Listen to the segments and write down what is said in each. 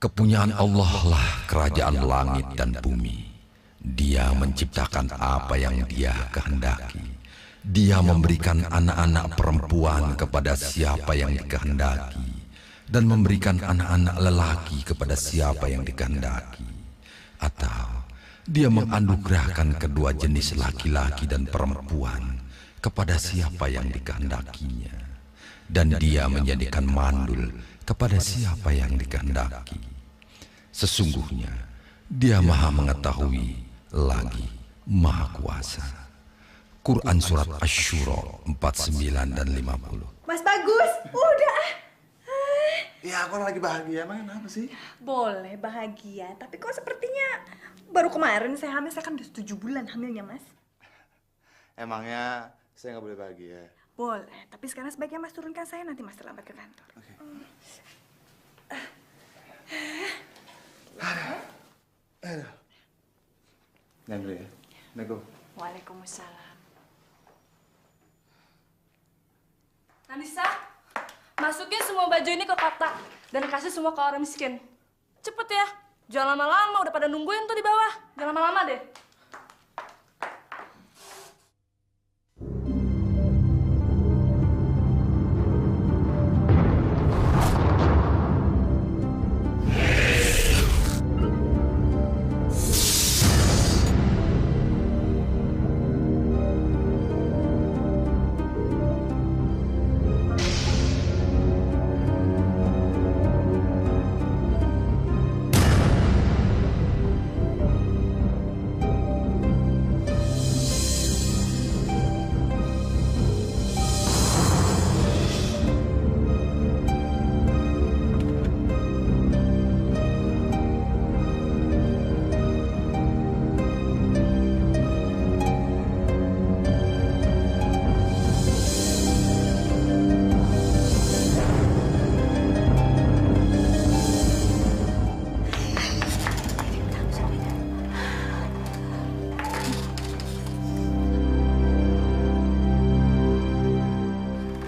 Kepunyaan Allah lah kerajaan langit dan bumi. Dia menciptakan apa yang Dia kehendaki. Dia memberikan anak-anak perempuan kepada siapa yang dikehendaki, dan memberikan anak-anak lelaki kepada siapa yang dikehendaki. Atau Dia menganugerahkan kedua jenis laki-laki dan perempuan kepada siapa yang dikehendakinya, dan Dia menjadikan mandul kepada siapa yang dikehendaki. Sesungguhnya Dia Maha Mengetahui lagi Maha Kuasa. Quran Surat Asy-Syura 49 dan 50. Mas Bagus, udah. Ya, aku lagi bahagia. Emang kenapa sih? Boleh bahagia, tapi kok sepertinya baru kemarin saya hamil. Saya kan udah 7 bulan hamilnya, Mas. Emangnya saya nggak boleh bahagia? Boleh, tapi sekarang sebaiknya Mas turunkan saya, nanti Mas terlambat ke kantor. Oke. Aduh. Jangan dulu ya. Assalamualaikum. Waalaikumsalam. Anissa, masukin semua baju ini ke kotak dan kasih semua ke orang miskin. Cepet ya, jangan lama-lama, udah pada nungguin tuh di bawah. Jangan lama-lama deh.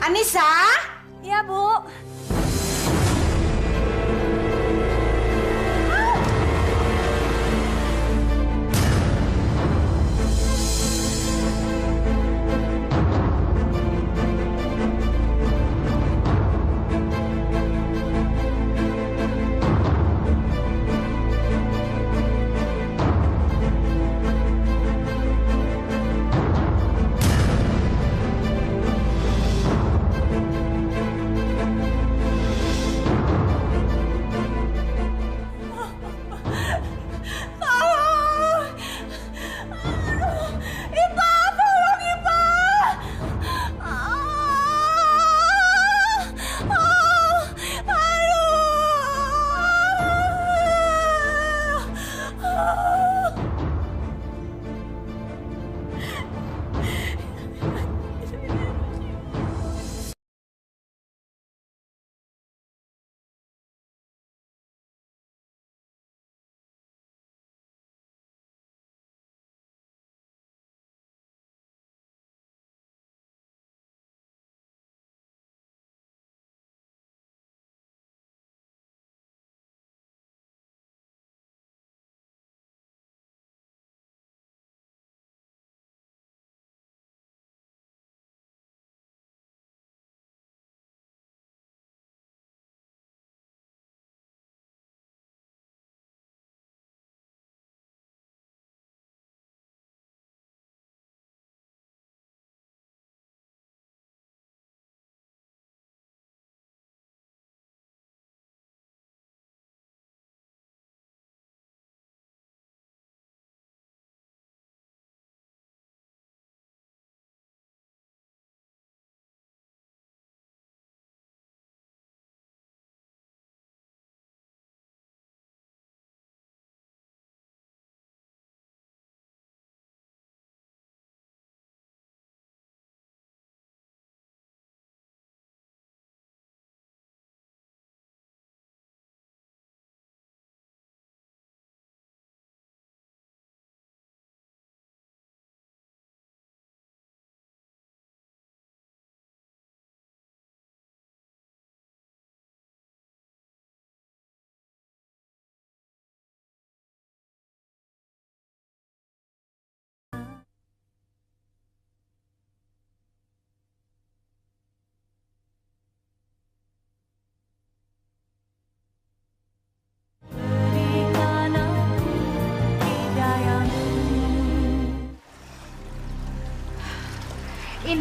Anissa? Iya, Bu.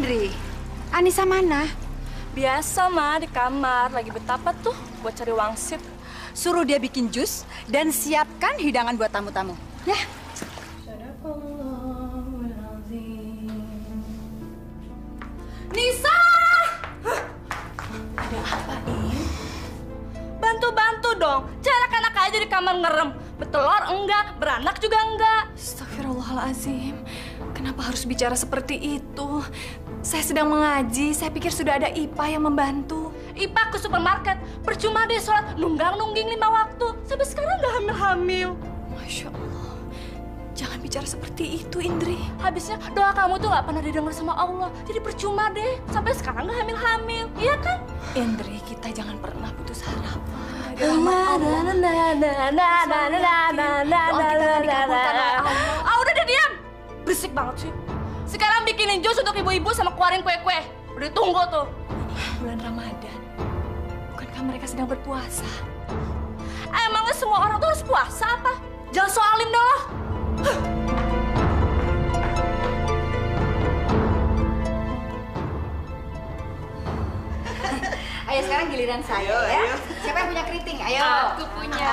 Indri, Anissa mana? Biasa, Ma, di kamar. Lagi betapa tuh buat cari wangsit. Suruh dia bikin jus dan siapkan hidangan buat tamu-tamu. Ya. Nisa! Ada apa, In? Bantu-bantu dong. Cara anak aja di kamar ngerem. Bertelur enggak, beranak juga enggak. Astagfirullahaladzim. Kenapa harus bicara seperti itu? Saya sedang mengaji, saya pikir sudah ada Ipa yang membantu. Ipa ke supermarket, percuma deh sholat nunggang-nungging 5 waktu. Sampai sekarang nggak hamil-hamil. Masya Allah. Jangan bicara seperti itu, Indri. Habisnya doa kamu tuh nggak pernah didengar sama Allah. Jadi percuma deh, sampai sekarang nggak hamil-hamil. Iya kan? Indri, kita jangan pernah putus harapan. Ada rahmat Allah. Ah, udah deh, diam. Berisik banget sih. Sekarang bikinin jus untuk ibu-ibu sama keluarin kue-kue. Udah tunggu tuh. Bulan Ramadan. Bukankah mereka sedang berpuasa? Emangnya semua orang tuh harus puasa apa? Jangan soalin dah. Ayo sekarang giliran saya ya. Siapa yang punya keriting? Ayo. Aku punya.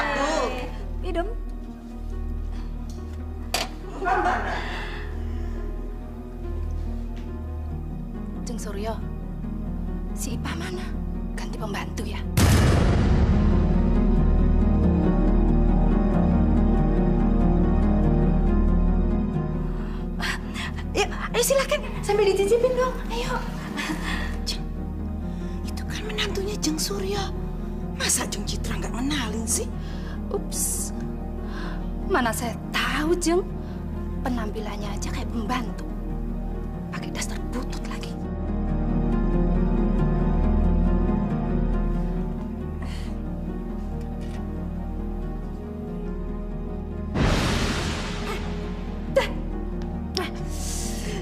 Aku. Idem. Jeng Suryo, si Ipa mana? Ganti pembantu ya. Ayo silakan sambil dicicipin dong. Ayo. Jeng, itu kan menantunya Jeng Suryo. Masa Jeng Citra nggak kenalin sih? Ups. Mana saya tahu, Jeng. Penampilannya aja kayak pembantu. Pakai daster butut lagi.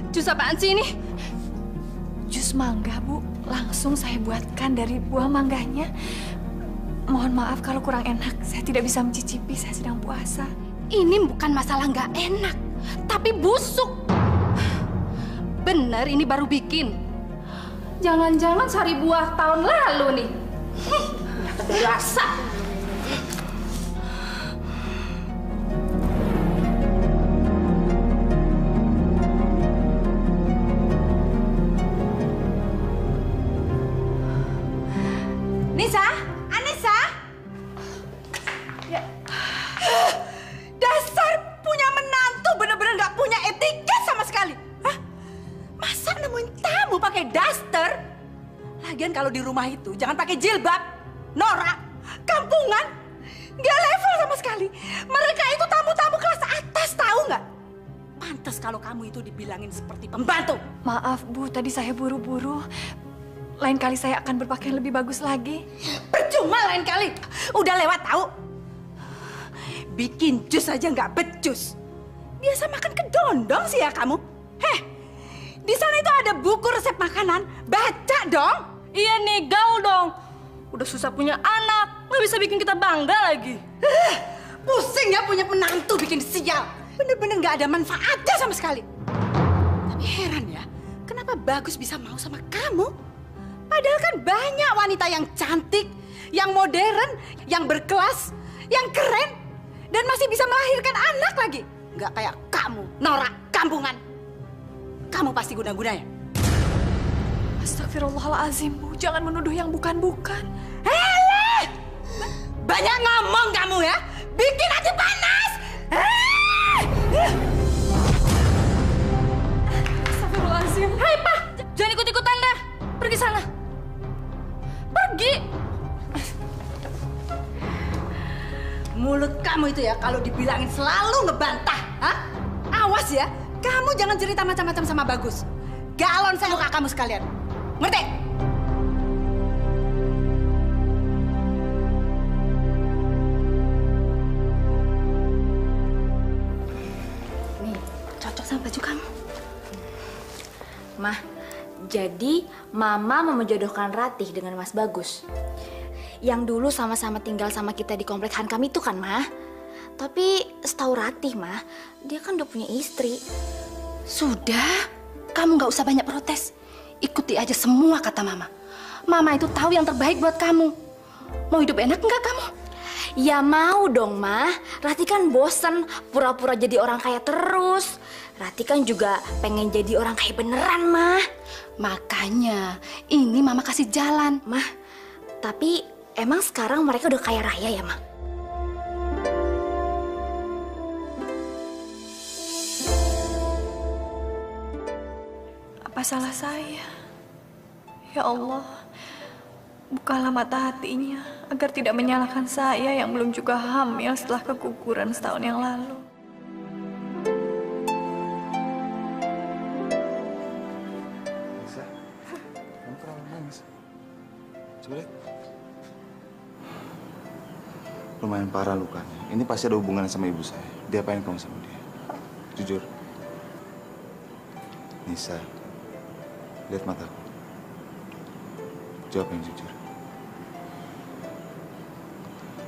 Jus apaan sih ini? Jus mangga, Bu. Langsung saya buatkan dari buah mangganya. Mohon maaf kalau kurang enak. Saya tidak bisa mencicipi, saya sedang puasa. Ini bukan masalah nggak enak, tapi busuk. Bener, ini baru bikin. Jangan-jangan sari buah tahun lalu nih. Biasa. Nisa, Anissa. Ya. Dasar punya menantu bener-bener nggak punya etika sama sekali. Hah? Masa nemuin tamu pakai daster? Lagian kalau di rumah itu jangan pakai jilbab, norak, kampungan, nggak level sama sekali. Mereka itu tamu-tamu kelas atas, tahu nggak? Pantas kalau kamu itu dibilangin seperti pembantu. Maaf, Bu, tadi saya buru-buru. Lain kali saya akan berpakaian lebih bagus lagi. Percuma lain kali. Udah lewat tahu. Bikin jus aja nggak becus. Biasa makan kedondong sih ya kamu. Heh, di sana itu ada buku resep makanan. Baca dong. Iya nih, gaul dong. Udah susah punya anak, nggak bisa bikin kita bangga lagi. Pusing ya punya menantu bikin sial. Bener-bener nggak ada manfaatnya sama sekali. Tapi heran ya, kenapa Bagus bisa mau sama kamu? Padahal kan banyak wanita yang cantik, yang modern, yang berkelas, yang keren, dan masih bisa melahirkan anak lagi. Nggak kayak kamu, norak, kampungan. Kamu pasti guna-guna ya? Astagfirullahaladzim, Bu. Jangan menuduh yang bukan-bukan. Hele! Banyak ngomong kamu ya? Bikin hati panas! Astagfirullahaladzim. Hai, Pak! Jangan ikut-ikutan deh. Pergi sana. Pergi! Mulut kamu itu ya kalau dibilangin selalu ngebantah. Hah? Awas ya, kamu jangan cerita macam-macam sama Bagus. Galon saya muka kamu sekalian. Ngerti? Nih, cocok sama baju kamu. Mah, jadi Mama mau menjodohkan Ratih dengan Mas Bagus. Yang dulu sama-sama tinggal sama kita di komplek Hankam itu kan, Mah? Tapi setahu Ratih, Mah, dia kan udah punya istri. Sudah? kamu nggak usah banyak protes. Ikuti aja semua kata Mama. Mama itu tahu yang terbaik buat kamu. Mau hidup enak nggak kamu? Ya mau dong, Ma. Rati kan bosen pura-pura jadi orang kaya terus. Rati kan juga pengen jadi orang kaya beneran, Ma. Makanya ini Mama kasih jalan. Ma, tapi emang sekarang mereka udah kaya raya ya, Ma? Apa salah saya? Ya Allah, bukalah mata hatinya agar tidak menyalahkan saya yang belum juga hamil setelah keguguran setahun yang lalu. Nisa, kamu kenapa nangis? Coba lihat. Lumayan parah lukanya. Ini pasti ada hubungannya sama ibu saya. Diapain kamu sama dia? Jujur. Nisa, lihat mataku. Jawab yang jujur.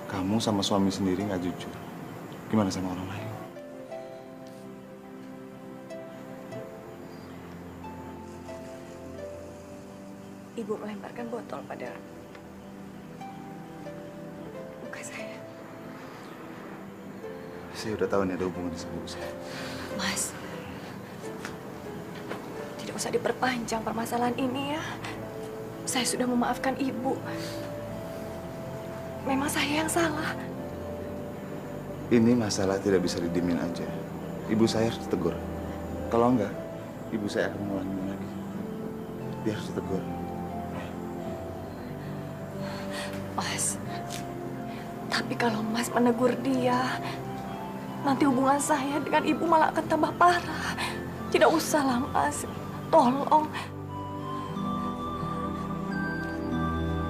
Kamu sama suami sendiri nggak jujur. Gimana sama orang lain? Ibu melemparkan botol pada muka saya. Saya udah tahu nih ada hubungannya sama ibu saya. Mas, tidak usah diperpanjang permasalahan ini ya. Saya sudah memaafkan ibu. Memang saya yang salah. Ini masalah tidak bisa didiemin aja. Ibu saya harus ditegur. Kalau enggak, ibu saya akan mengulangi lagi. Dia harus ditegur. Mas, tapi kalau Mas menegur dia, nanti hubungan saya dengan ibu malah akan tambah parah. Tidak usahlah, Mas. Tolong.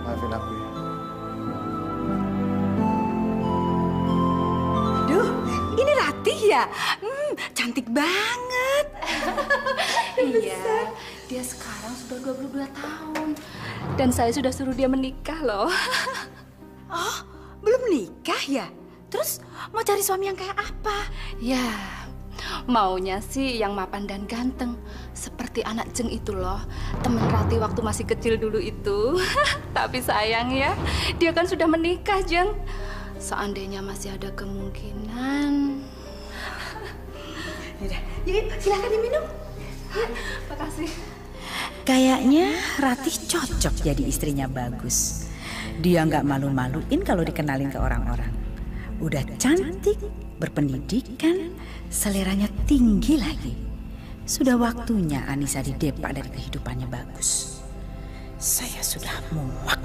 Maafin aku ya. Duh, ini Ratih ya? Cantik banget. Iya, dia sekarang sudah 22 tahun. Dan saya sudah suruh dia menikah loh. Oh, belum nikah ya? Terus mau cari suami yang kayak apa? Ya, maunya sih yang mapan dan ganteng. Seperti anak Jeng itu loh. Temen Rati waktu masih kecil dulu itu. Tapi sayang ya, dia kan sudah menikah, Jeng. Seandainya masih ada kemungkinan. Yaudah, yuk silakan diminum. Makasih. Kayaknya Ratih cocok jadi istrinya Bagus. Dia nggak malu-maluin kalau dikenalin ke orang-orang. Udah cantik, berpendidikan, seleranya tinggi lagi. Sudah waktunya Anissa didepak dari kehidupannya Bagus. Saya sudah muak.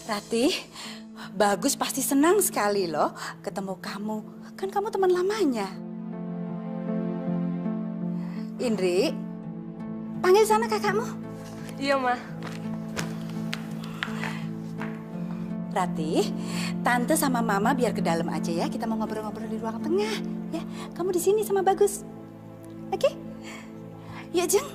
Ratih, Bagus pasti senang sekali loh ketemu kamu. Kan kamu teman lamanya. Indri, panggil sana kakakmu. Iya, Ma. Ratih, Tante sama Mama biar ke dalam aja ya. Kita mau ngobrol-ngobrol di ruang tengah. Ya, kamu di sini sama Bagus. Oke? Yuk, Jeng.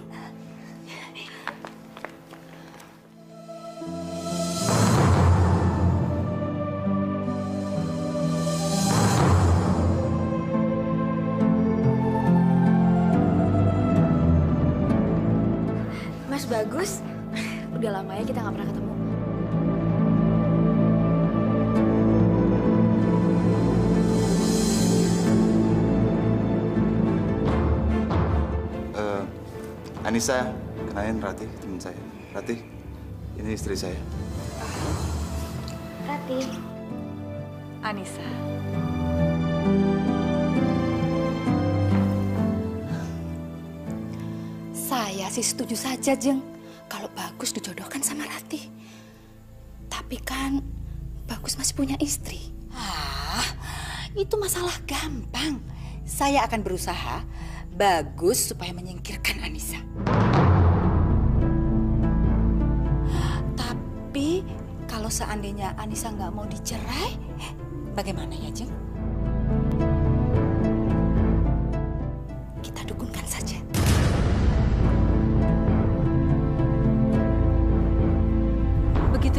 Mas Bagus, udah lama ya kita nggak pernah ketemu. Anissa, kenalin Ratih, teman saya. Ratih, ini istri saya. Rati. Anissa. Saya sih setuju saja, Jeng. Kalau Bagus dijodohkan sama Ratih. Tapi kan Bagus masih punya istri. Itu masalah gampang. Saya akan berusaha Bagus supaya menyingkirkan Anissa. Tapi kalau seandainya Anissa nggak mau dicerai, bagaimana ya, Jeng?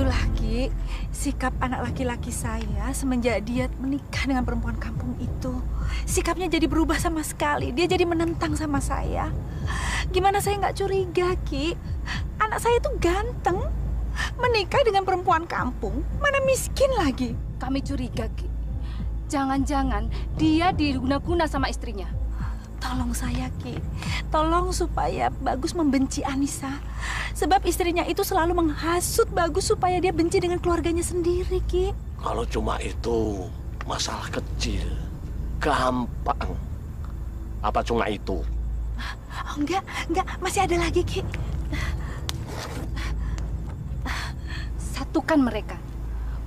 itulah Ki, sikap anak laki-laki saya semenjak dia menikah dengan perempuan kampung itu. Sikapnya jadi berubah sama sekali, dia jadi menentang sama saya. Gimana saya nggak curiga Ki? Anak saya itu ganteng, menikah dengan perempuan kampung, mana miskin lagi. Kami curiga, Ki. Jangan-jangan dia diguna-guna sama istrinya. Tolong saya Ki, tolong supaya Bagus membenci Anissa. Sebab istrinya itu selalu menghasut Bagus supaya dia benci dengan keluarganya sendiri Ki. Kalau cuma itu masalah kecil, gampang. Apa cuma itu? Oh, enggak, masih ada lagi Ki. Satukan mereka.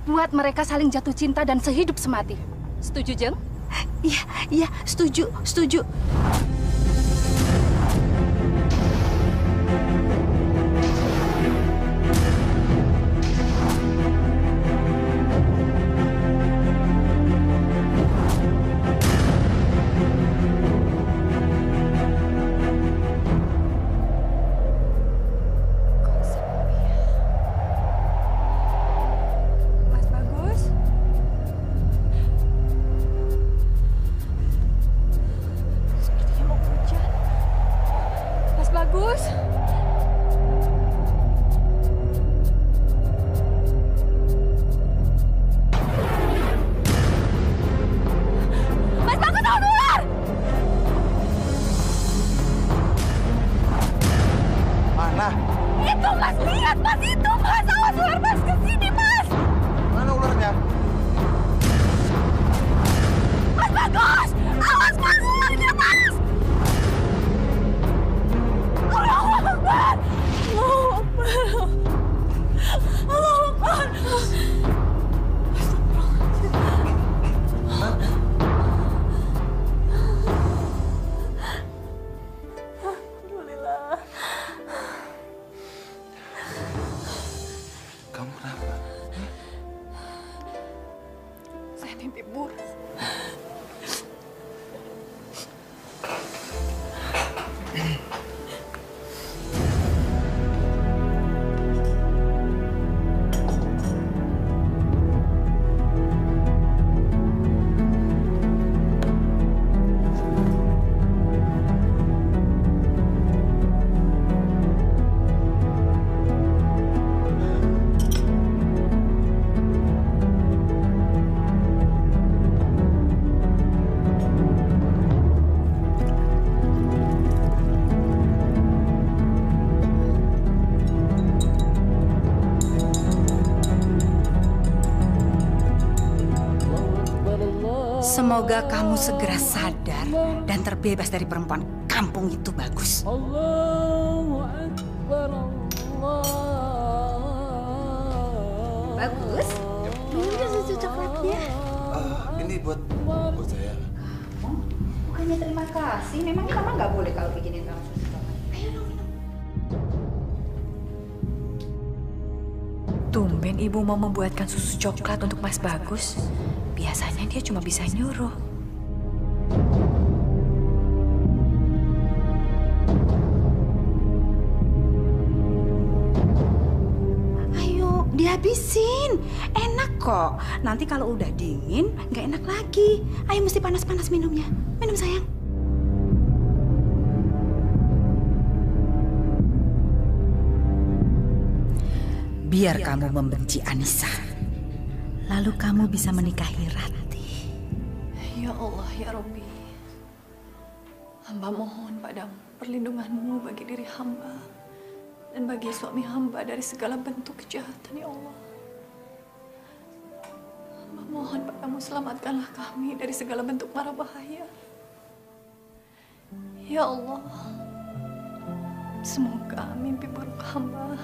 Buat mereka saling jatuh cinta dan sehidup semati. Setuju, Jeng? Iya, setuju. Mas Bagus? Sepertinya mau hujan. Mas Bagus? Mas Bagus, tahun ular! Mana? Itu Mas, lihat Mas, itu Mas! Awas ular Mas, kesini Mas! Mana ularnya? Mas Bagus! Awas Mas, ularnya Mas! Allahu Akbar! Allahu Akbar! Allahu Akbar! Alhamdulillah. Kamu kenapa? Saya mimpi buruk. Semoga kamu segera sadar dan terbebas dari perempuan kampung itu, Bagus. Bagus. Ini susu coklatnya. Ini buat saya. Bukannya terima kasih, memangnya mama nggak boleh kalau bikinin kamu susu coklat. Ayo dong minum. Tumben ibu mau membuatkan susu coklat untuk Mas Bagus. Biasanya dia cuma bisa nyuruh. Ayo, dihabisin. Enak kok. Nanti kalau udah dingin, nggak enak lagi. Ayo, mesti panas-panas minumnya. Minum, sayang. Biar kamu membenci Anissa. Lalu kamu bisa menikahi Ratih. Ya Allah, ya Rabbi. Hamba mohon padamu perlindunganmu bagi diri hamba dan bagi suami hamba dari segala bentuk kejahatan, ya Allah. Hamba mohon padamu selamatkanlah kami dari segala bentuk mara bahaya. Ya Allah, semoga mimpi buruk hamba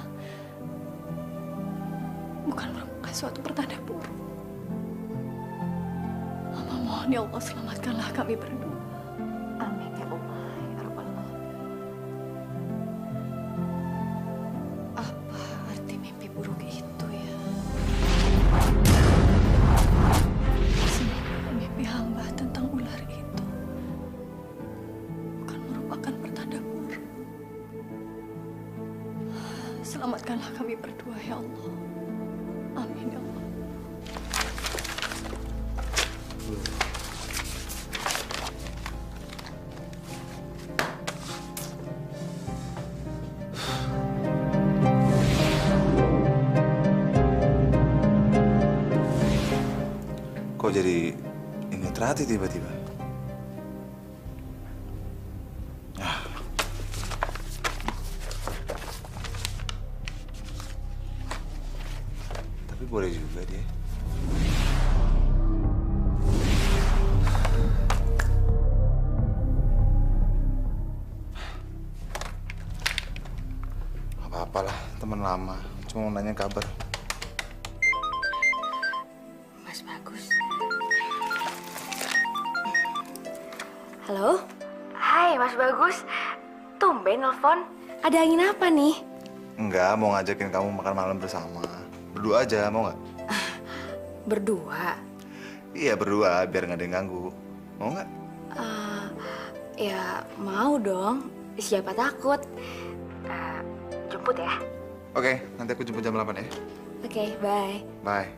bukan merupakan suatu pertanda buruk. Hamba mohon ya Allah, selamatkanlah kami berdua. Amin ya Allah, ya Rabbal Alamin. Apa arti mimpi buruk itu ya? Semoga mimpi hamba tentang ular itu bukan merupakan pertanda buruk. Selamatkanlah kami berdua ya Allah. jadi ingat Rati tiba-tiba? Tapi boleh juga dia. Apa-apalah, teman lama. Cuma mau nanya kabar. Mas Bagus. Halo? Hai, Mas Bagus. Tumben nelfon. Ada angin apa nih? Enggak, mau ngajakin kamu makan malam bersama. Berdua aja, mau nggak? Berdua? Iya, berdua, biar nggak ada yang ganggu. Mau nggak? Ya, mau dong. Siapa takut. Jemput ya? Oke, nanti aku jemput jam 8 ya. Oke, bye. Bye.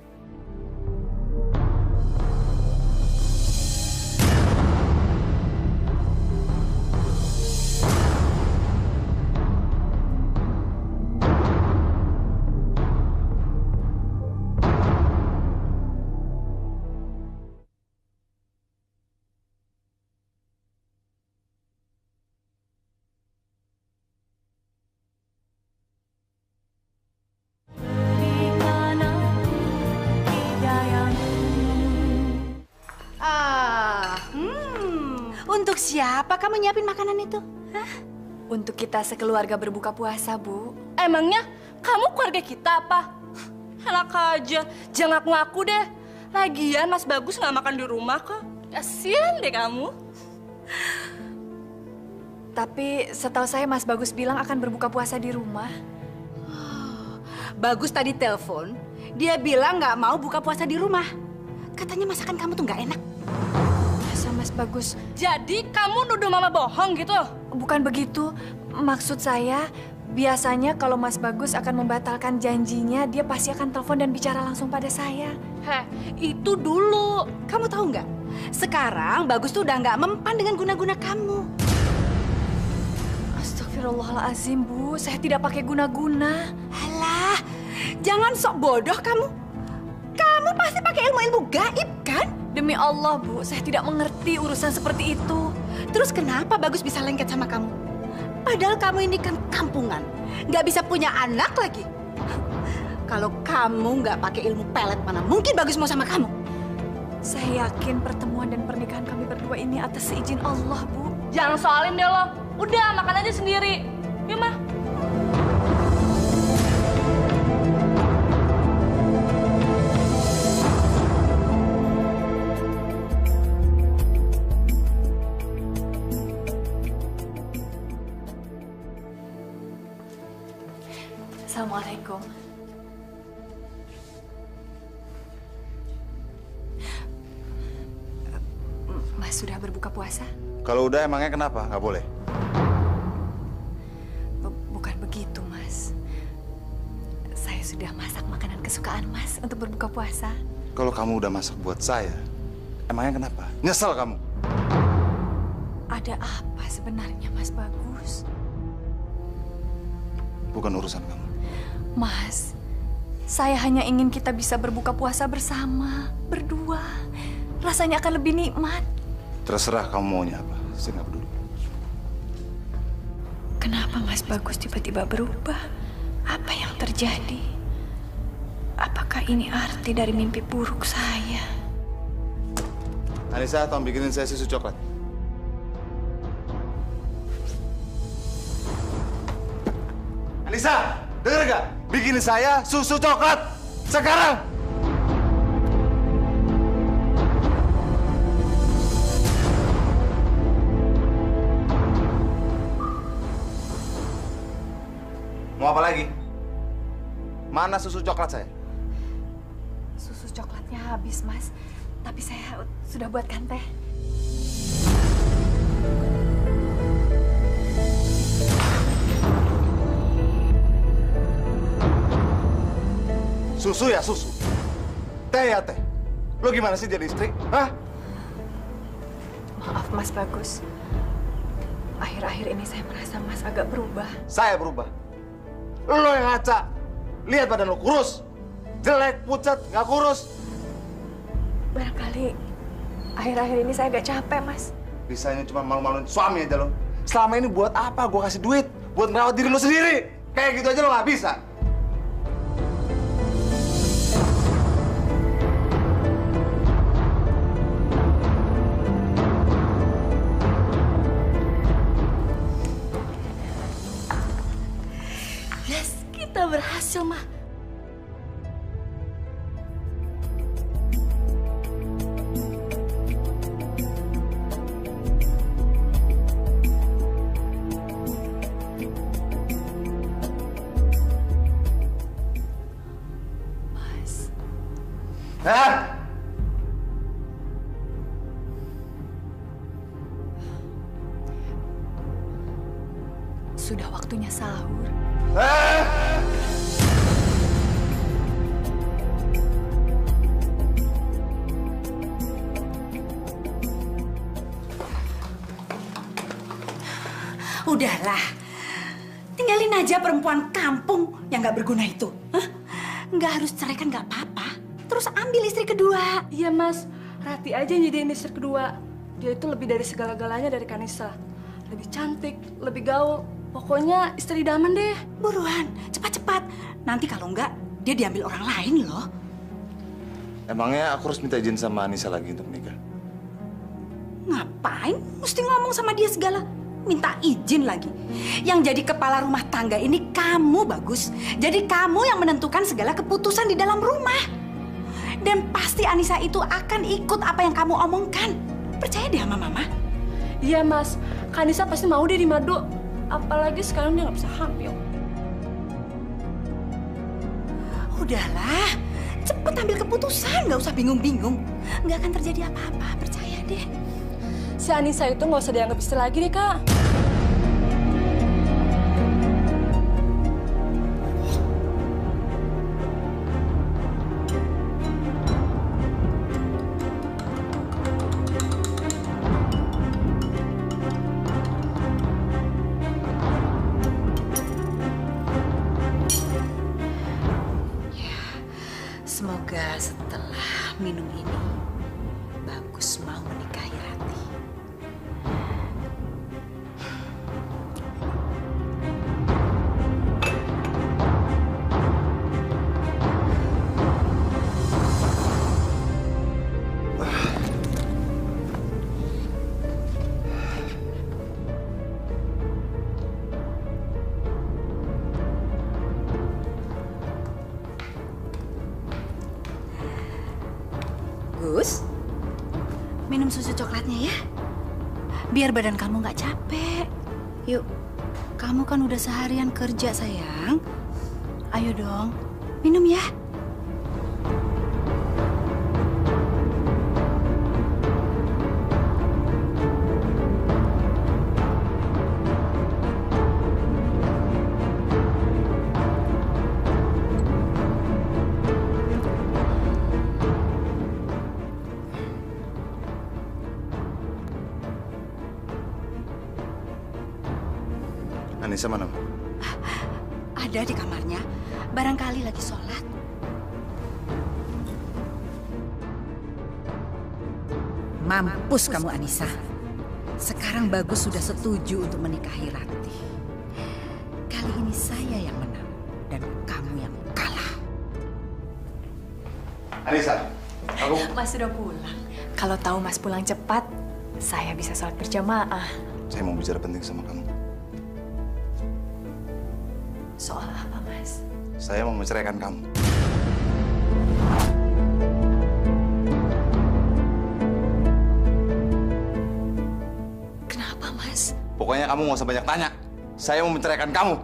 Untuk siapa kamu nyiapin makanan itu? Hah? Untuk kita sekeluarga berbuka puasa, Bu. Emangnya kamu keluarga kita apa? Enak aja, jangan ngaku deh. Lagian Mas Bagus nggak makan di rumah kok. Kasian deh kamu. Tapi setahu saya Mas Bagus bilang akan berbuka puasa di rumah. Bagus tadi telepon, dia bilang nggak mau buka puasa di rumah. Katanya masakan kamu tuh nggak enak. Masa Mas Bagus? Jadi kamu nuduh Mama bohong gitu? Bukan begitu. Maksud saya, biasanya kalau Mas Bagus akan membatalkan janjinya, dia pasti akan telepon dan bicara langsung pada saya. Heh, itu dulu. Kamu tahu nggak? Sekarang Bagus tuh udah nggak mempan dengan guna-guna kamu. Astagfirullahaladzim, Bu. Saya tidak pakai guna-guna. Alah, jangan sok bodoh kamu. Kamu pasti pakai ilmu-ilmu gaib, kan? Demi Allah, Bu, saya tidak mengerti urusan seperti itu. Terus kenapa Bagus bisa lengket sama kamu? Padahal kamu ini kan kampungan, nggak bisa punya anak lagi. Kalau kamu nggak pakai ilmu pelet, mana mungkin Bagus mau sama kamu? Saya yakin pertemuan dan pernikahan kami berdua ini atas seizin Allah, Bu. Jangan soalin deh lo. Udah, makan aja sendiri. Yuk, Mah. Assalamualaikum. Mas sudah berbuka puasa? Kalau udah emangnya kenapa? Nggak boleh? Bukan begitu, Mas. Saya sudah masak makanan kesukaan Mas untuk berbuka puasa. Kalau kamu udah masak buat saya, emangnya kenapa? Nyesel kamu? Ada apa sebenarnya, Mas Bagus? Bukan urusan kamu. Mas, saya hanya ingin kita bisa berbuka puasa bersama, berdua. Rasanya akan lebih nikmat. Terserah kamu maunya apa, saya nggak peduli. Kenapa Mas Bagus tiba-tiba berubah? Apa yang terjadi? Apakah ini arti dari mimpi buruk saya? Anissa, tolong bikinin saya susu coklat. Anissa, denger gak? Bikinin saya susu coklat sekarang! Mau apa lagi? Mana susu coklat saya? Susu coklatnya habis, Mas. Tapi saya sudah buatkan teh. Susu ya susu. Teh ya teh. Lo gimana sih jadi istri? Hah? Maaf, Mas Bagus. Akhir-akhir ini saya merasa Mas agak berubah. Saya berubah. Lo yang ngaca. Lihat badan lo kurus. Jelek, pucat, nggak kurus. Barangkali akhir-akhir ini saya agak capek, Mas. Bisanya cuma malu-maluin suami aja lo. Selama ini buat apa gue kasih duit? Buat merawat diri lo sendiri. Kayak gitu aja lo nggak bisa. Yes, kita berhasil, Ma. Hah? Sudah waktunya sahur. Udahlah, tinggalin aja perempuan kampung yang nggak berguna itu. Hah? Nggak harus cerai kan nggak apa-apa. Terus ambil istri kedua. Iya mas, Rati aja yang jadiin istri kedua. Dia itu lebih dari segala-galanya dari Kanisa. Lebih cantik, lebih gaul. Pokoknya istri idaman deh. Buruan, cepat-cepat. Nanti kalau enggak, dia diambil orang lain loh. Emangnya aku harus minta izin sama Anissa lagi untuk menikah? Ngapain mesti ngomong sama dia segala? Minta izin lagi. Yang jadi kepala rumah tangga ini kamu, Bagus. Jadi kamu yang menentukan segala keputusan di dalam rumah. Dan pasti Anissa itu akan ikut apa yang kamu omongkan. Percaya deh sama Mama. Iya mas, Kanisa pasti mau deh di Madu. Apalagi sekarang dia nggak bisa hamil. Udahlah, cepet ambil keputusan. Nggak usah bingung-bingung. Nggak akan terjadi apa-apa, percaya deh. Si Anissa itu nggak usah dianggap istri lagi deh kak. Semoga setelah minum ini, Bagus mau menikahi Rati. Gus, minum susu coklatnya ya. Biar badan kamu nggak capek. Yuk, kamu kan udah seharian kerja sayang. Ayo dong, minum ya. Anissa mana? Ada di kamarnya. Barangkali lagi sholat. Mampus kamu Anissa. Sekarang Bagus sudah setuju untuk menikahi Rati. Kali ini saya yang menang dan kamu yang kalah. Anissa, aku... Mas sudah pulang. Kalau tahu Mas pulang cepat, saya bisa sholat berjamaah. Saya mau bicara penting sama kamu. Soal apa, Mas? Saya mau menceraikan kamu. Kenapa, Mas? Pokoknya kamu nggak usah banyak tanya. Saya mau menceraikan kamu.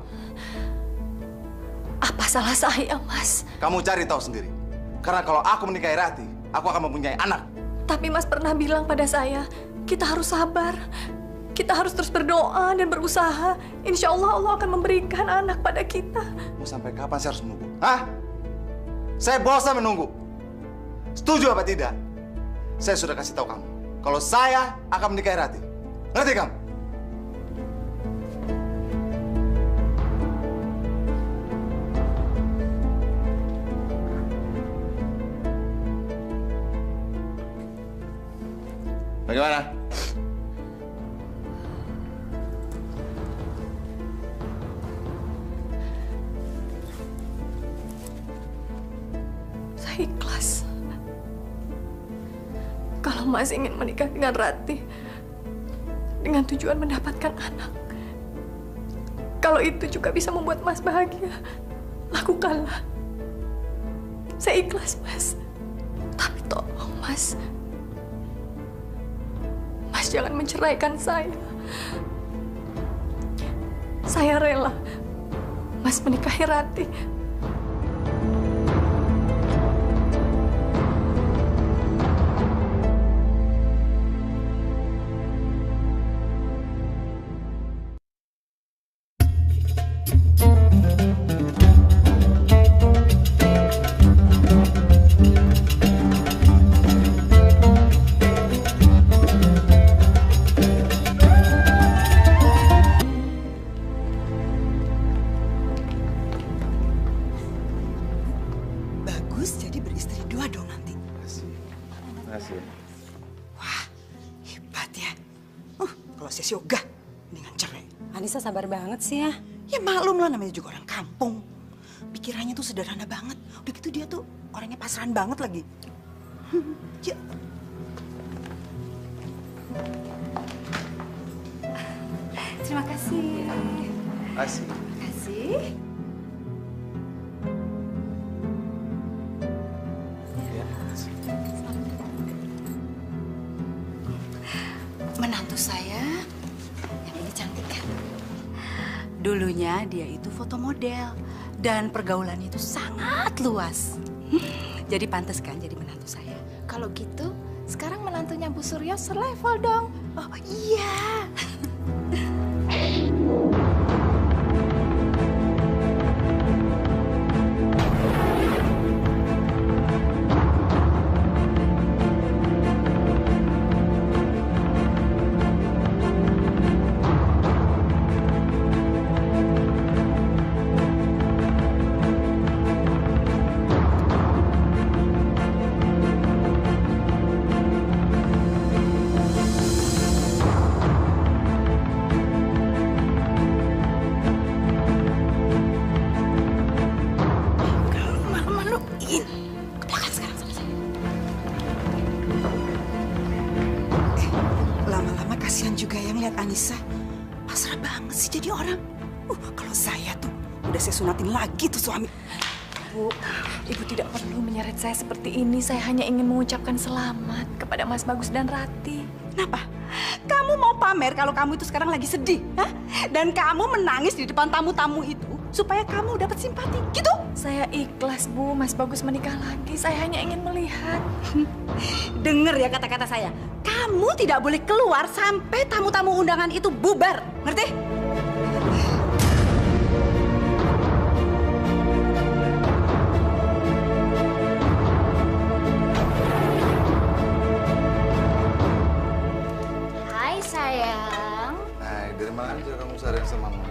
Apa salah saya, Mas? Kamu cari tahu sendiri. Karena kalau aku menikahi Rati, aku akan mempunyai anak. Tapi Mas pernah bilang pada saya, kita harus sabar. Kita harus terus berdoa dan berusaha. Insya Allah Allah akan memberikan anak pada kita. Mau sampai kapan saya harus menunggu? Hah? Saya bosan menunggu. Setuju apa tidak? Saya sudah kasih tahu kamu. Kalau saya akan menikahi Rati. Ngerti kamu? Bagaimana? Saya ikhlas. Kalau Mas ingin menikah dengan Ratih dengan tujuan mendapatkan anak, kalau itu juga bisa membuat Mas bahagia, lakukanlah. Saya ikhlas, Mas. Tapi tolong, Mas. Mas jangan menceraikan saya. Saya rela Mas menikahi Ratih. Bagus jadi beristri dua dong nanti. Terima kasih. Wah, hebat ya. Kalau saya sih ogah, mendingan cerai. Anissa sabar banget sih ya. Ya maklum lah, namanya juga orang kampung. Pikirannya tuh sederhana banget. Udah gitu dia tuh orangnya pasrahan banget lagi. Ya. Terima kasih. Kasih. Kasih. Menantu saya yang ini cantik kan? Dulunya dia itu foto model dan pergaulannya itu sangat luas. Jadi pantas kan jadi menantu saya. Kalau gitu, sekarang menantunya Bu Suryo selevel dong. Oh iya. Lama-lama kasihan juga yang lihat Anissa. Pasrah banget sih jadi orang. Kalau saya tuh udah saya sunatin lagi tuh suami. Bu, Ibu tidak perlu menyeret saya seperti ini. Saya hanya ingin mengucapkan selamat kepada Mas Bagus dan Ratih. Kenapa? Kamu mau pamer kalau kamu itu sekarang lagi sedih, hah? Dan kamu menangis di depan tamu-tamu itu supaya kamu dapat simpati, gitu? Saya ikhlas, Bu. Mas Bagus menikah lagi. Saya hanya ingin melihat. Dengar ya kata-kata saya. Kamu tidak boleh keluar sampai tamu-tamu undangan itu bubar, ngerti? Hai sayang. Nah, dari mana aja kamu sayang sama mama?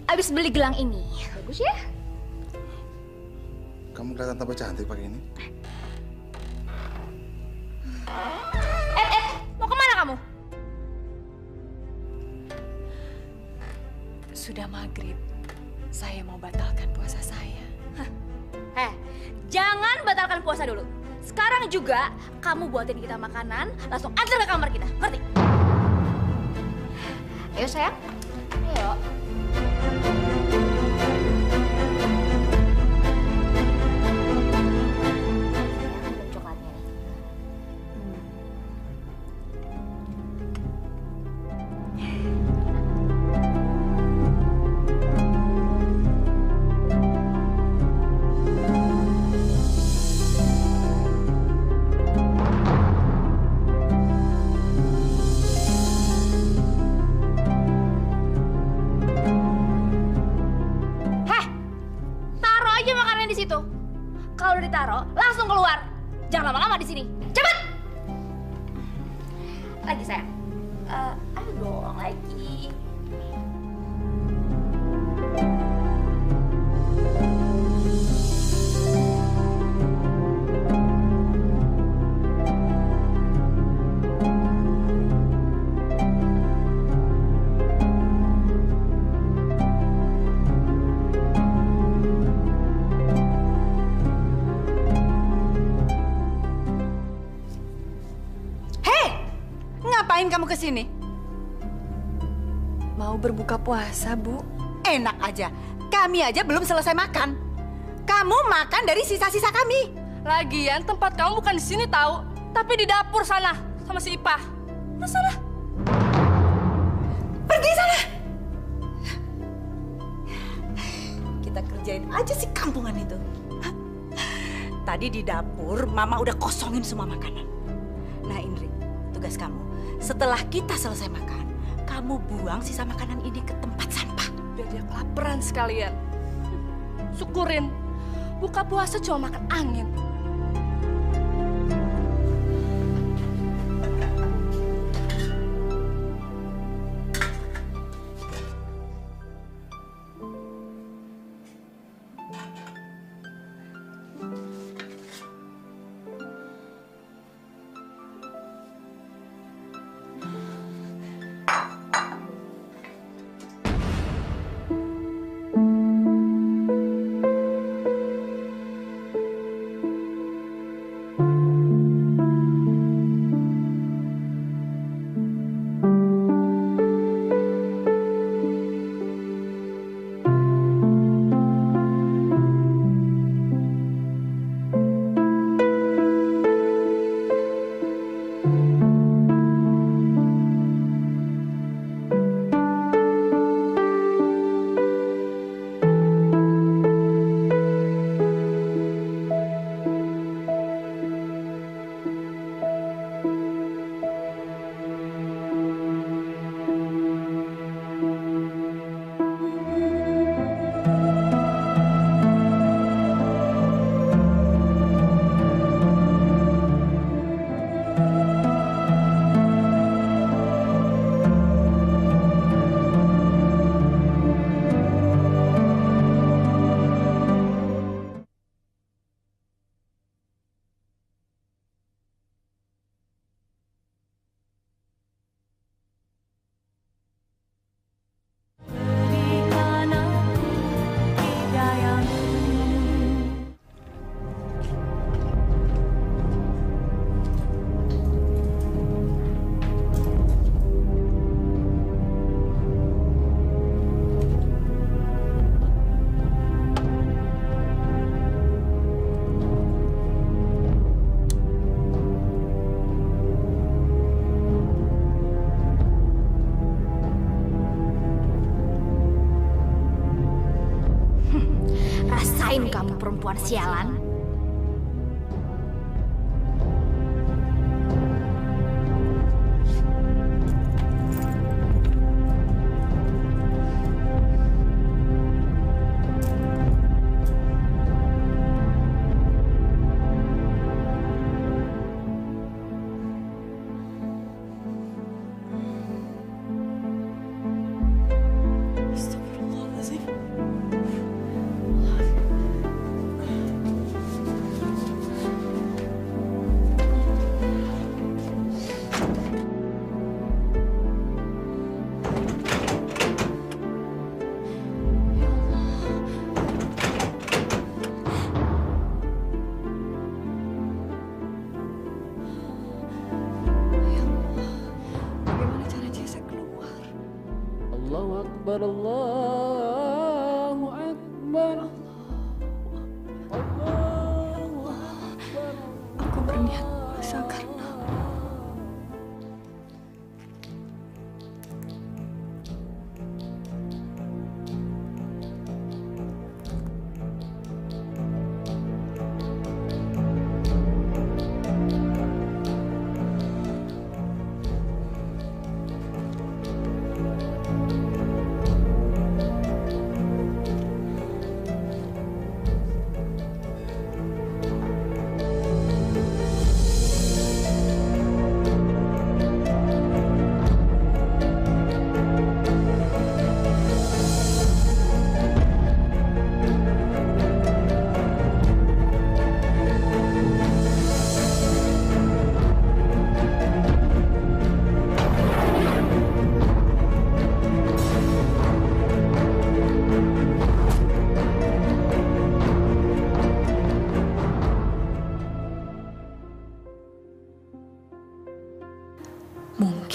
Abis beli gelang ini. Bagus ya? Kamu kelihatan tambah cantik pakai ini. Mau kemana kamu? Sudah maghrib. Saya mau batalkan puasa saya. Jangan batalkan puasa dulu. Sekarang juga kamu buatin kita makanan, langsung antar ke kamar kita. Ngerti? Ayo sayang. Ayo. Coklatnya nih. Kalau udah ditaruh, langsung keluar. Jangan lama-lama di sini. Cepet! Lagi sayang. Ayo dong lagi. Ngapain kamu kesini? Mau berbuka puasa, Bu. Enak aja. Kami aja belum selesai makan. Kamu makan dari sisa-sisa kami. Lagian tempat kamu bukan di sini tahu, tapi di dapur sana sama si Ipah. Masalah. Pergi sana. Kita kerjain aja si kampungan itu. Tadi di dapur, Mama udah kosongin semua makanan. Nah, Indri, tugas kamu. Setelah kita selesai makan, kamu buang sisa makanan ini ke tempat sampah. Biar dia kelaparan sekalian. Syukurin, buka puasa cuma makan angin. Kamu perempuan sialan. Allahu Akbar. Aku berniat puasa karena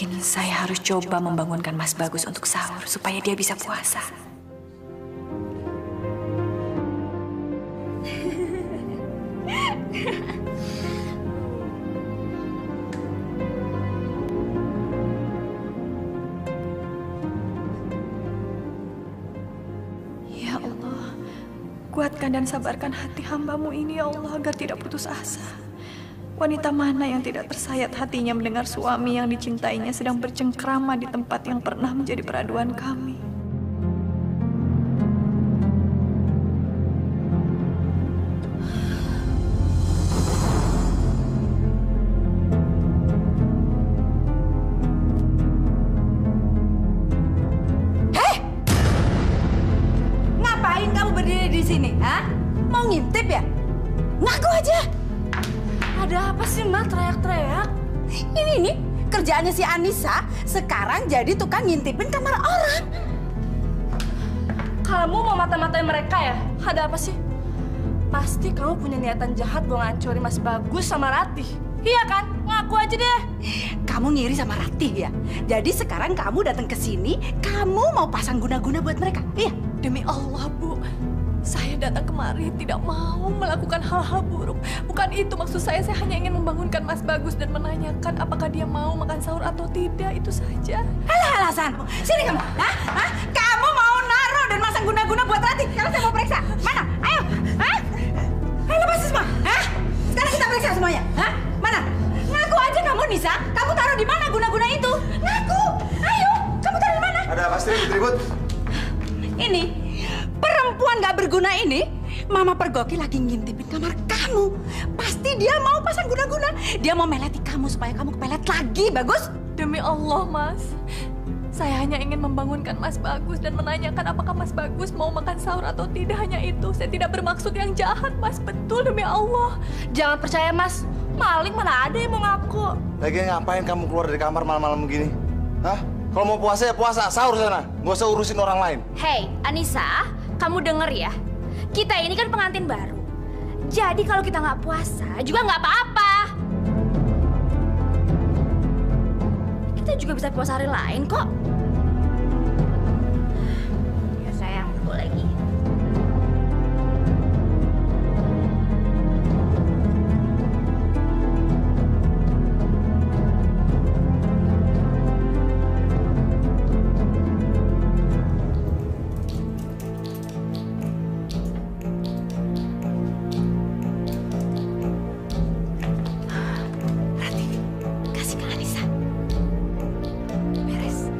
Mungkin saya harus coba membangunkan Mas Bagus untuk sahur supaya dia bisa puasa. Ya Allah, kuatkan dan sabarkan hati hamba-Mu ini ya Allah agar tidak putus asa. Wanita mana yang tidak tersayat hatinya mendengar suami yang dicintainya sedang bercengkrama di tempat yang pernah menjadi peraduan kami. Hei! Ngapain kamu berdiri di sini? Hah? Mau ngintip ya? Ngaku aja! Ada apa sih, Ma? Teriak-teriak. Ini nih, kerjaannya si Anissa sekarang jadi tukang ngintipin kamar orang. Kamu mau mata-matain mereka ya? Ada apa sih? Pasti kamu punya niatan jahat mau ngancurin Mas Bagus sama Ratih. Iya kan? Ngaku aja deh. Kamu ngiri sama Ratih ya? Jadi sekarang kamu datang ke sini, kamu mau pasang guna-guna buat mereka? Iya? Demi Allah, Bu. Saya datang kemari tidak mau melakukan hal-hal buruk. Bukan itu maksud saya hanya ingin membangunkan Mas Bagus dan menanyakan apakah dia mau makan sahur atau tidak, itu saja. Alah alasanmu. Sini kamu. Hah? Hah? Kamu mau naruh dan masang guna-guna buat Ratih? Kalau saya mau periksa. Mana? Ayo. Hah? Ayo lepasin semua. Hah? Sekarang kita periksa semuanya. Hah? Mana? Ngaku aja kamu, Nisa. Kamu taruh di mana guna-guna itu? Ngaku. Ayo. Kamu taruh di mana? Ada pasti ribut-ribut. Ini perempuan gak berguna ini, Mama pergoki lagi ngintipin kamar kamu. Pasti dia mau pasang guna-guna. Dia mau meleti kamu supaya kamu kepelet lagi, Bagus. Demi Allah, Mas. Saya hanya ingin membangunkan Mas Bagus dan menanyakan apakah Mas Bagus mau makan sahur atau tidak. Hanya itu. Saya tidak bermaksud yang jahat, Mas. Betul, demi Allah. Jangan percaya, Mas. Maling mana ada yang mau ngaku. Lagi ngapain kamu keluar dari kamar malam-malam begini? Hah? Kalau mau puasa ya puasa, sahur sana. Gak usah urusin orang lain. Hei, Anissa, kamu denger ya. Kita ini kan pengantin baru. Jadi kalau kita nggak puasa juga nggak apa-apa. Kita juga bisa puasa hari lain kok. Ya sayang, betul lagi. Kasih ke Anissa. Beres.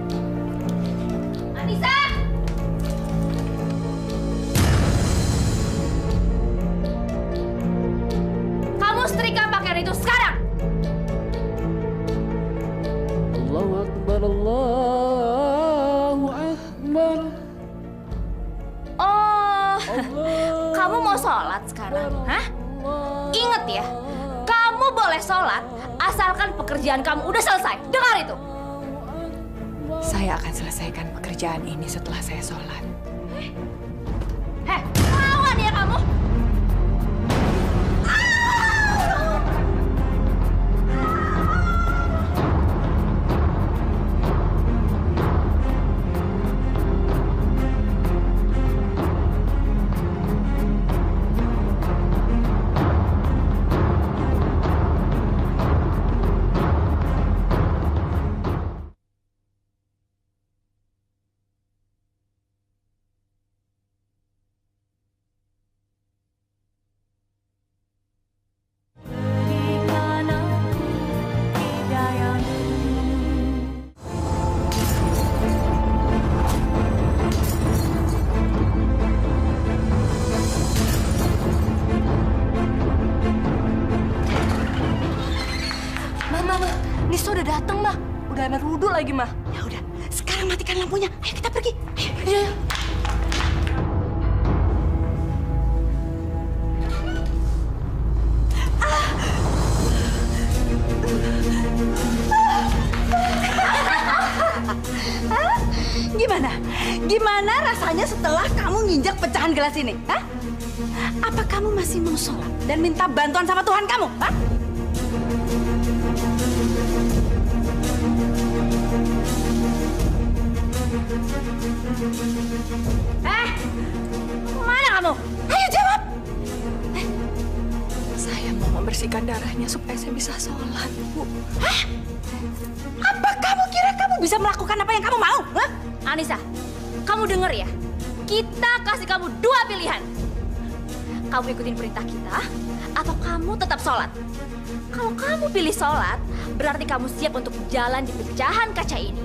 Anissa! Kamu setrika pakaian itu sekarang! Allahu Akbar, Allahu Akbar. Oh, kamu mau sholat sekarang? Hah? Ingat ya, kamu boleh sholat asalkan pekerjaan kamu udah selesai. Dengar itu. Saya akan selesaikan pekerjaan ini setelah saya sholat. Heh, lawan ya kamu. Nisa udah dateng, Mah. Udah air wudhu lagi, Mah. Ya udah, sekarang matikan lampunya. Ayo kita pergi. Ayo. Iya. Gimana? Gimana rasanya setelah kamu nginjak pecahan gelas ini? Hah? Apa kamu masih mau sholat dan minta bantuan sama Tuhan kamu? Hah? transfusikan darahnya supaya saya bisa sholat, Bu. Hah? Apa kamu kira kamu bisa melakukan apa yang kamu mau? Hah? Anissa, kamu denger ya. Kita kasih kamu dua pilihan. Kamu ikutin perintah kita, atau kamu tetap sholat. Kalau kamu pilih sholat, berarti kamu siap untuk jalan di pecahan kaca ini.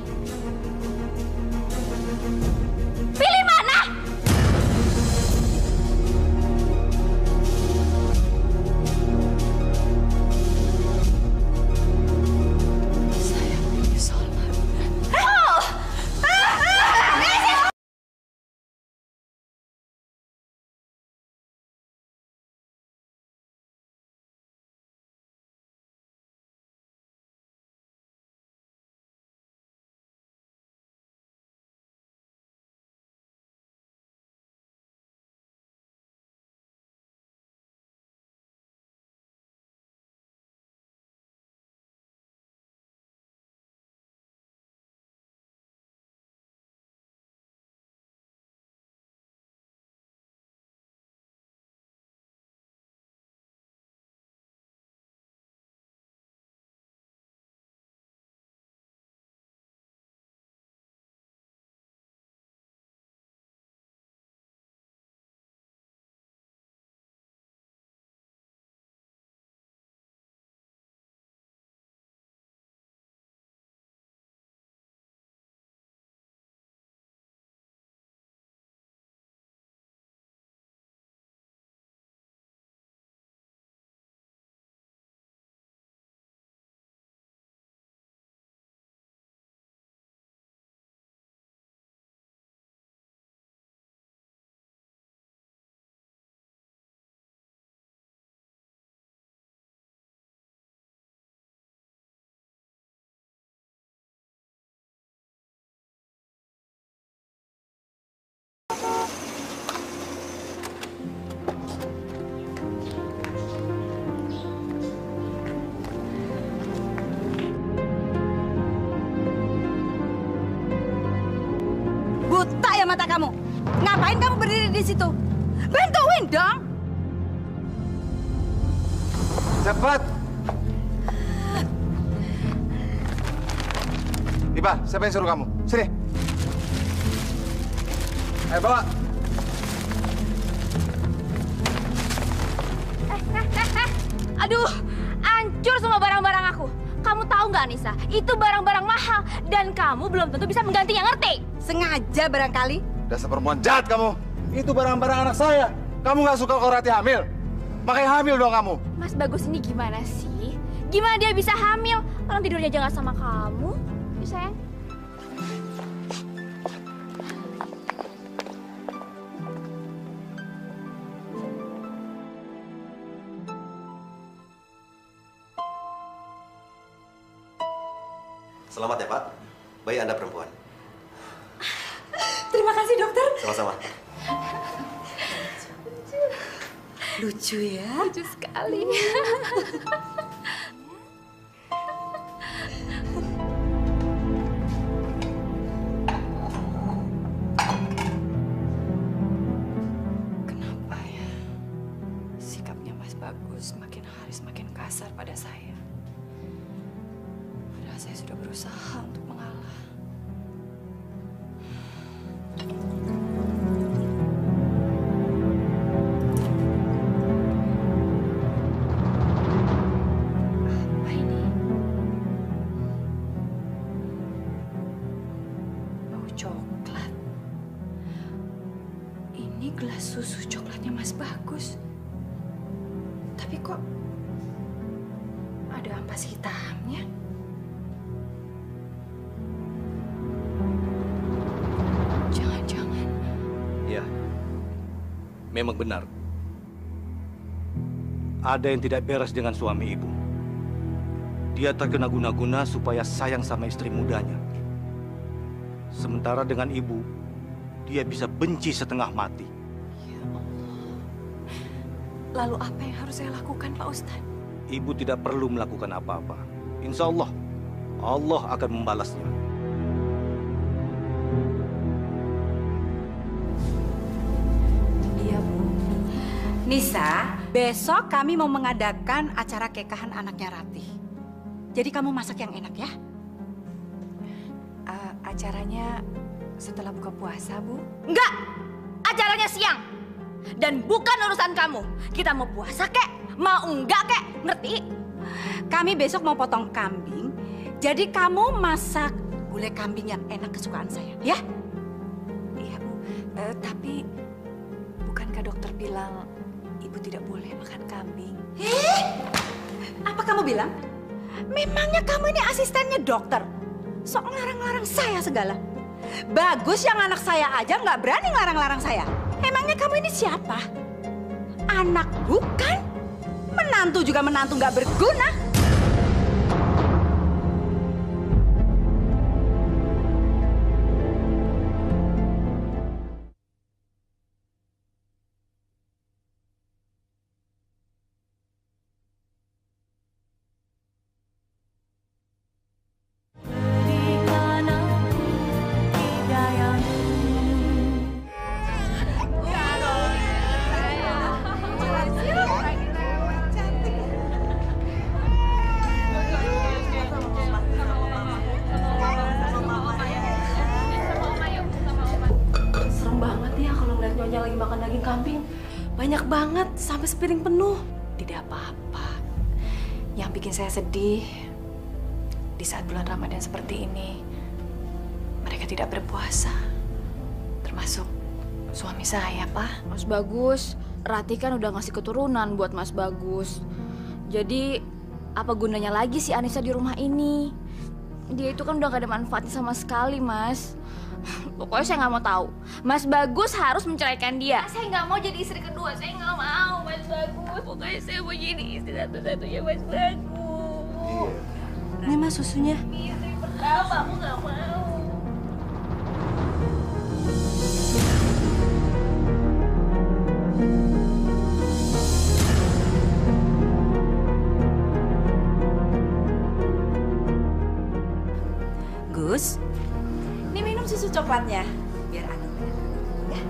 Pilih mana? Saya pilih sholat. Oh! Buta ya mata kamu. Ngapain kamu berdiri di situ? Bantuin dong. Cepat. Iba, siapa yang suruh kamu? Sini. Ayo bawa. Aduh, hancur semua barang-barang aku. Kamu tahu nggak, Anissa? Itu barang-barang mahal dan kamu belum tentu bisa menggantinya, ngerti? Sengaja barangkali. Dasar perempuan jahat kamu. Itu barang-barang anak saya. Kamu nggak suka kalau Rati hamil? Makanya hamil dong kamu. Mas Bagus ini gimana sih? Gimana dia bisa hamil? Orang tidurnya aja nggak sama kamu. Ya, sayang. Selamat ya, Pak. Bayi Anda perempuan. Terima kasih dokter. Sama-sama. Lucu ya? Lucu sekali. Kenapa ya? Sikapnya Mas Bagus makin hari semakin kasar pada saya. Padahal saya sudah berusaha untuk mengalah. Apa ini? Bau coklat. Ini gelas susu coklatnya Mas Bagus. Tapi kok ada ampas hitamnya? Jangan-jangan. Ya, memang benar. Ada yang tidak beres dengan suami ibu. Dia terkena guna-guna supaya sayang sama istri mudanya. Sementara dengan ibu, dia bisa benci setengah mati. Ya Allah. Lalu apa yang harus saya lakukan, Pak Ustadz? Ibu tidak perlu melakukan apa-apa. Insya Allah, Allah akan membalasnya. Iya, Bu. Nisa, besok kami mau mengadakan acara kekahan anaknya Ratih. Jadi kamu masak yang enak ya? Acaranya setelah buka puasa, Bu. Enggak, acaranya siang. Dan bukan urusan kamu. Kita mau puasa kek, mau enggak kek, ngerti? Kami besok mau potong kambing. Jadi kamu masak gulai kambing yang enak kesukaan saya, ya? Iya, Bu. Tapi bukankah dokter bilang Ibu tidak boleh makan kambing? Apa kamu bilang? Memangnya kamu ini asistennya dokter? Sok ngelarang-larang saya segala. Bagus yang anak saya aja nggak berani ngelarang-larang saya. Emangnya kamu ini siapa? Anak bukan? Menantu juga menantu nggak berguna. Nyonya lagi makan daging kambing. Banyak banget, sampai sepiring penuh. Tidak apa-apa. Yang bikin saya sedih, di saat bulan Ramadan seperti ini, mereka tidak berpuasa. Termasuk suami saya, Pak. Mas Bagus, Ratih kan udah ngasih keturunan buat Mas Bagus. Jadi, apa gunanya lagi si Anissa di rumah ini? Dia itu kan udah gak ada manfaatnya sama sekali, Mas. Pokoknya saya nggak mau tahu. Mas Bagus harus menceraikan dia. Saya nggak mau jadi istri kedua. Saya nggak mau, Mas Bagus. Pokoknya saya mau jadi istri satu-satunya Mas Bagus. Ini Mas susunya. Istri pertama, aku nggak mau. Gus, ini minum susu coklatnya. Biar aku ya.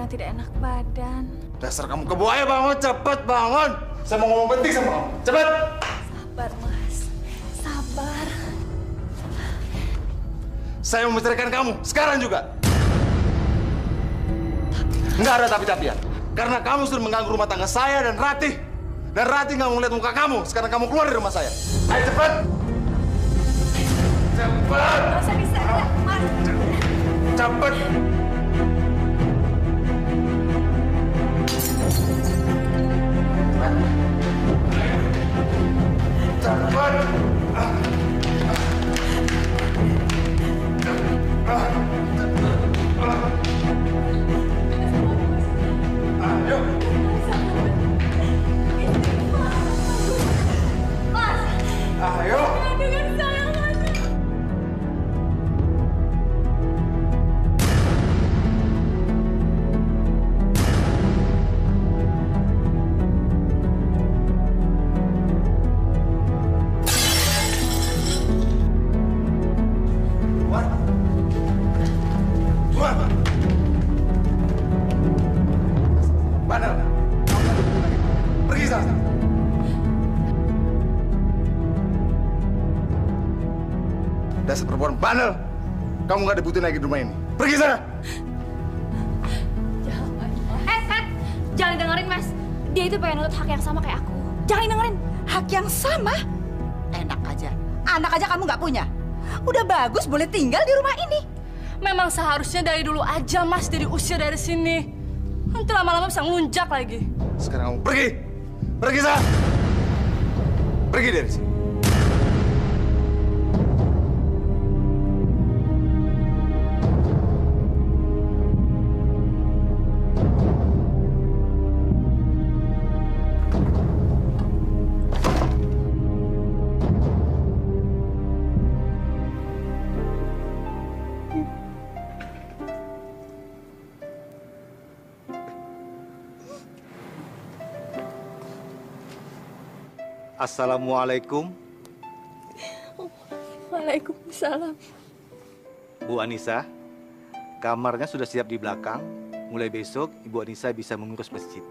Tidak enak badan. Dasar kamu kebo, ayo bangun, cepet bangun. Saya mau ngomong penting sama kamu, cepet. Sabar, Mas. Sabar. Saya mau menceraikan kamu, sekarang juga. Nggak ada tapi-tapian. Karena kamu sudah mengganggu rumah tangga saya dan Ratih. Dan Ratih nggak mau lihat muka kamu, sekarang kamu keluar dari rumah saya. Ayo cepet. Cepet. Nggak usah bisa, Mas. Cepet. Cepat. Ayo. Ayo. Dengan saya, Mas. Dasar perempuan bandel. Kamu nggak dibutuhin lagi di rumah ini. Pergi sana. Jangan dengerin, Mas. Dia itu pengen nutut hak yang sama kayak aku. Jangan dengerin. Hak yang sama? Enak aja. Anak aja kamu nggak punya. Udah bagus boleh tinggal di rumah ini. Memang seharusnya dari dulu aja, Mas, dari usia dari sini. Nanti lama-lama bisa ngelunjak lagi. Sekarang kamu pergi. Pergi sana. Pergi dari sini. Assalamualaikum. Waalaikumsalam. Bu Anissa, kamarnya sudah siap di belakang. Mulai besok, Ibu Anissa bisa mengurus masjid.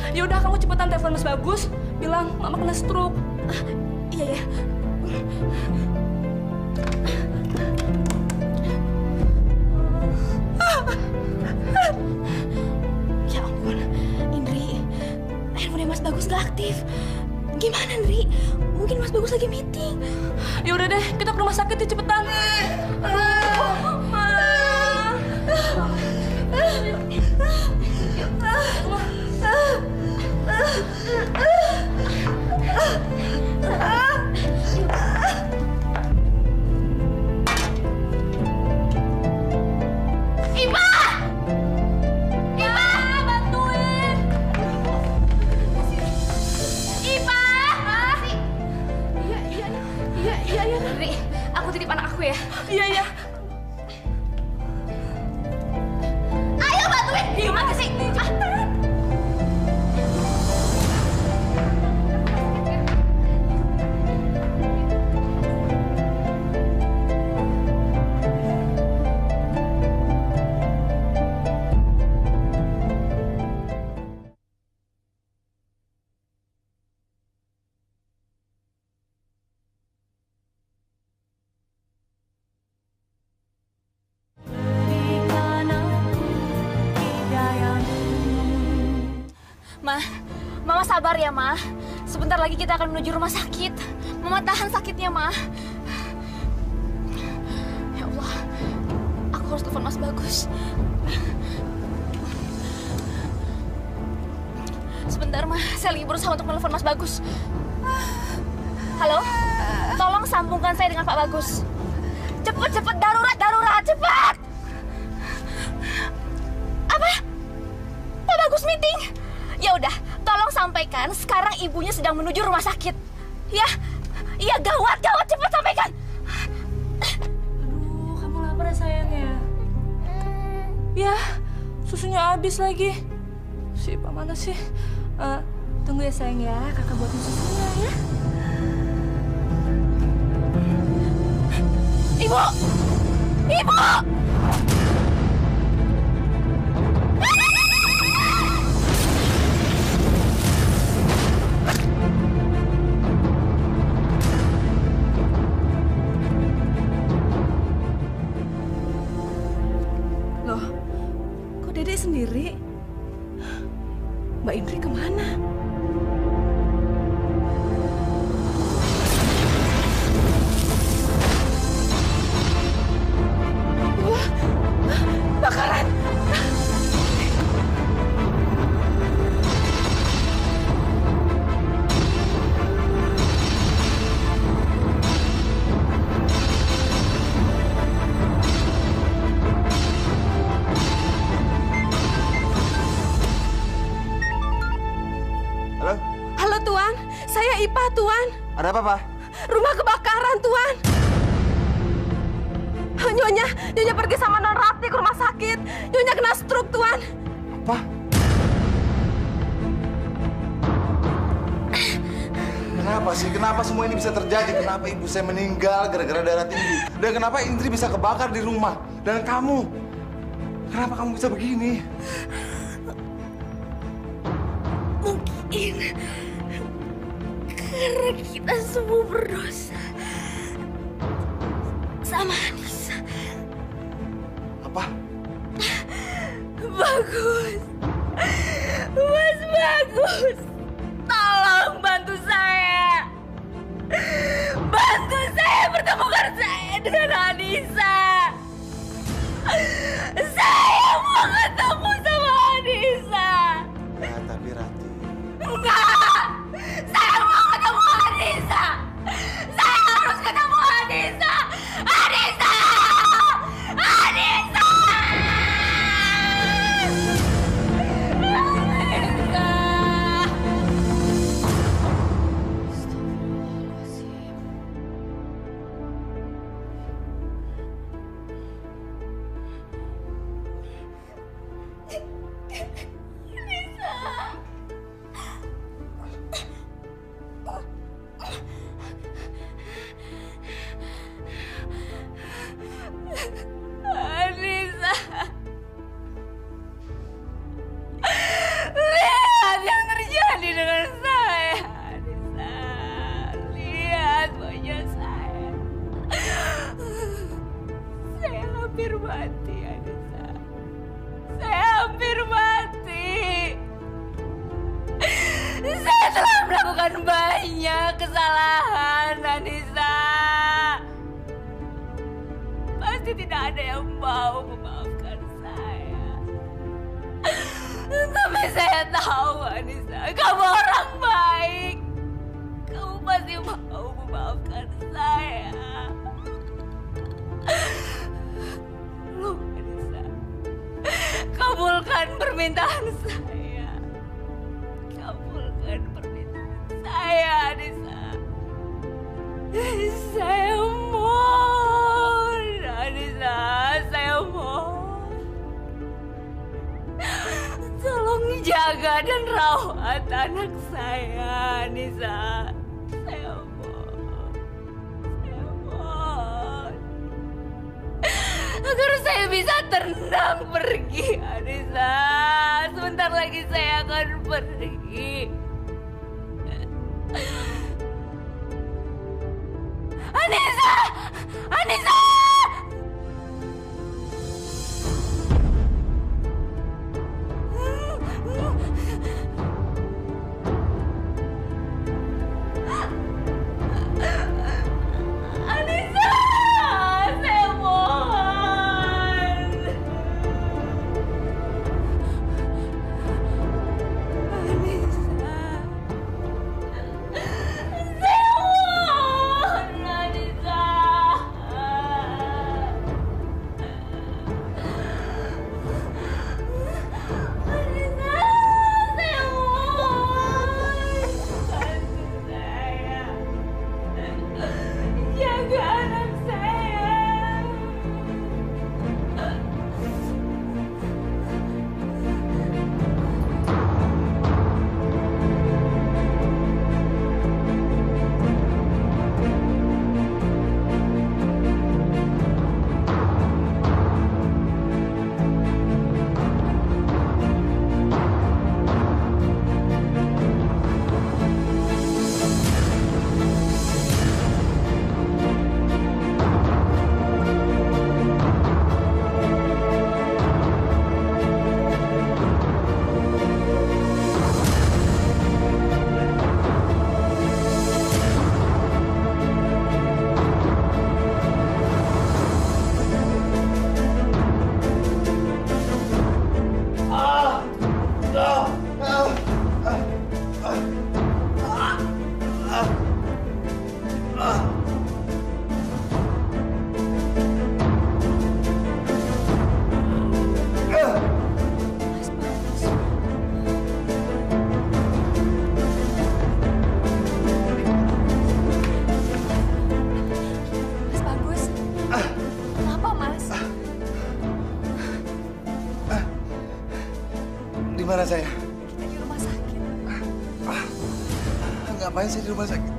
Ya udah, kamu cepetan telepon Mas Bagus, bilang Mama kena stroke. Iya ya. Ya ampun, Indri, handphone Mas Bagus gak aktif. Gimana, Indri? Mungkin Mas Bagus lagi meeting. Ya udah deh, kita ke rumah sakit ya, cepetan. Iya, iya. Ayo bantuin. Gimana sih? Mama sabar ya, Ma. Sebentar lagi kita akan menuju rumah sakit. Mama tahan sakitnya, Ma. Ya Allah, aku harus telepon Mas Bagus. Sebentar, Ma. Saya lagi berusaha untuk menelepon Mas Bagus. Halo? Tolong sambungkan saya dengan Pak Bagus. Cepet, cepet, darurat, darurat, cepat! Apa? Pak Bagus meeting? Ya udah, tolong sampaikan sekarang ibunya sedang menuju rumah sakit. Ya, iya gawat, gawat, cepat sampaikan. Aduh, kamu lapar ya sayangnya? Ya, susunya habis lagi. Si Pak mana sih? Tunggu ya sayang ya, kakak buatin susunya ya. Ibu! Ibu! Loh, kok Dedek sendiri? Mbak Indri kemana? Wah, bakaran! Halo? Halo Tuan, saya Ipa Tuan. Ada apa, Pak? Rumah kebakaran Tuan. Nyonya pergi sama Non Rati ke rumah sakit. Nyonya kena stroke Tuan. Apa? Kenapa sih? Kenapa semua ini bisa terjadi? Kenapa ibu saya meninggal gara-gara darah tinggi? Dan kenapa Indri bisa kebakar di rumah? Dan kamu? Kenapa kamu bisa begini? ini karena kita semua berdosa sama Anissa. Apa? Bagus, Mas Bagus, tolong bantu saya. Bantu saya pertemukan saya dengan Anissa. Saya mau ketemu sama Anissa. Ya, tapi Rati. Enggak, saya mau ketemu Anissa. Saya harus ketemu Anissa. Anissa! Anissa! Anissa, lihat yang terjadi dengan saya. Anissa, lihat wajah saya. Saya hampir mati, Anissa. Saya hampir mati. Saya telah melakukan banyak kesalahan, Anissa. Pasti tidak ada yang mau memaafkan saya. Tapi saya tahu, Anissa, kamu orang baik. Kamu pasti mau memaafkan saya. Loh, Anissa, kabulkan permintaan saya. Kabulkan permintaan saya, Anissa. Saya mohon, Anissa, saya mohon. Tolong jaga dan rawat anak saya, Anissa. Saya mohon. Saya mohon. Agar saya bisa tenang pergi, Anissa. Sebentar lagi saya akan pergi. Anissa! Anissa! Anissa! Saya mohon! Anissa! Saya mohon, Anissa! Anissa, saya mohon! Bantu saya! Jaga anak saya! Mas Bagus, kenapa, Mas? Di mana saya? Kita di rumah sakit. Ngapain sih di rumah sakit?